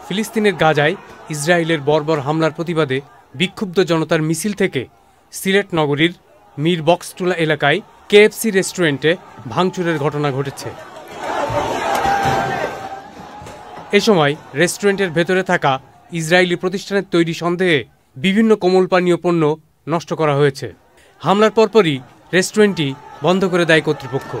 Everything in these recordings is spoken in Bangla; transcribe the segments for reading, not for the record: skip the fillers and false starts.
ফিলিস্তিনের গাজায় ইসরায়েলের বর্বর হামলার প্রতিবাদে বিক্ষুব্ধ জনতার মিছিল থেকে সিলেট নগরীর মীর বক্সটুলা এলাকায় কেএফসি রেস্টুরেন্টে ভাঙচুরের ঘটনা ঘটেছে। এ সময় রেস্টুরেন্টের ভেতরে থাকা ইসরায়েলি প্রতিষ্ঠানের তৈরি সন্দেহে বিভিন্ন কোমল পানীয় পণ্য নষ্ট করা হয়েছে। হামলার পরপরই রেস্টুরেন্টটি বন্ধ করে দেয় কর্তৃপক্ষ।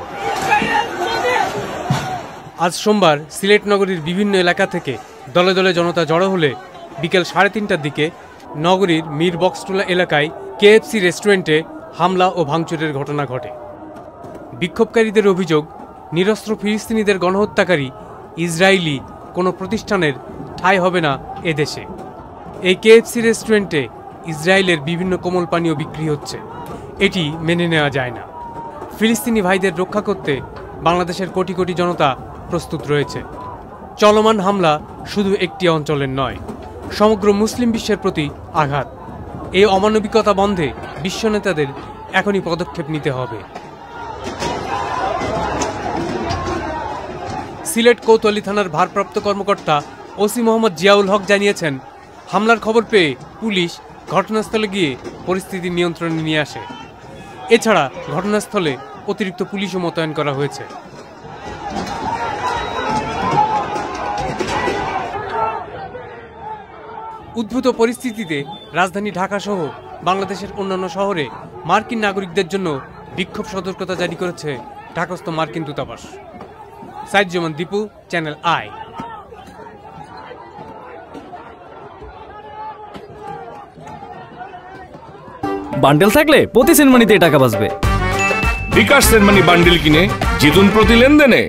আজ সোমবার সিলেট নগরীর বিভিন্ন এলাকা থেকে দলে দলে জনতা জড়ো হলে বিকেল 3:30টার দিকে নগরীর মীর বক্সটুলা এলাকায় কেএফসি রেস্টুরেন্টে হামলা ও ভাঙচুরের ঘটনা ঘটে। বিক্ষোভকারীদের অভিযোগ, নিরস্ত্র ফিলিস্তিনিদের গণহত্যাকারী ইসরায়েলি কোনো প্রতিষ্ঠানের ঠাঁই হবে না এদেশে। এই কেএফসি রেস্টুরেন্টে ইসরায়েলের বিভিন্ন কোমল পানীয় বিক্রি হচ্ছে, এটি মেনে নেওয়া যায় না। ফিলিস্তিনি ভাইদের রক্ষা করতে বাংলাদেশের কোটি কোটি জনতা প্রস্তুত রয়েছে। চলমান হামলা শুধু একটি অঞ্চলের নয়, সমগ্র মুসলিম বিশ্বের প্রতি আঘাত। এই অমানবিকতা বন্ধে বিশ্ব নেতাদের এখনই পদক্ষেপ নিতে হবে। সিলেট কোতোয়ালি থানার ভারপ্রাপ্ত কর্মকর্তা ওসি মোহাম্মদ জিয়াউল হক জানিয়েছেন, হামলার খবর পেয়ে পুলিশ ঘটনাস্থলে গিয়ে পরিস্থিতি নিয়ন্ত্রণে নিয়ে আসে। এছাড়া ঘটনাস্থলে অতিরিক্ত পুলিশও মোতায়েন করা হয়েছে। উদ্ভূত পরিস্থিতিতে রাজধানী ঢাকা সহ বাংলাদেশের অন্যান্য শহরে মার্কিন নাগরিকদের জন্য বিক্ষোভ সতর্কতা জারি করেছে ঢাকাস্থ মার্কিন দূতাবাস। সাইদ জমান দীপু, চ্যানেল আই। বান্ডেল থাকলে প্রতি সেনমানিতে টাকা বাঁচবে। বিকাশ সেনমানি বান্ডেল কিনে জিতুন প্রতি লেনদেনে।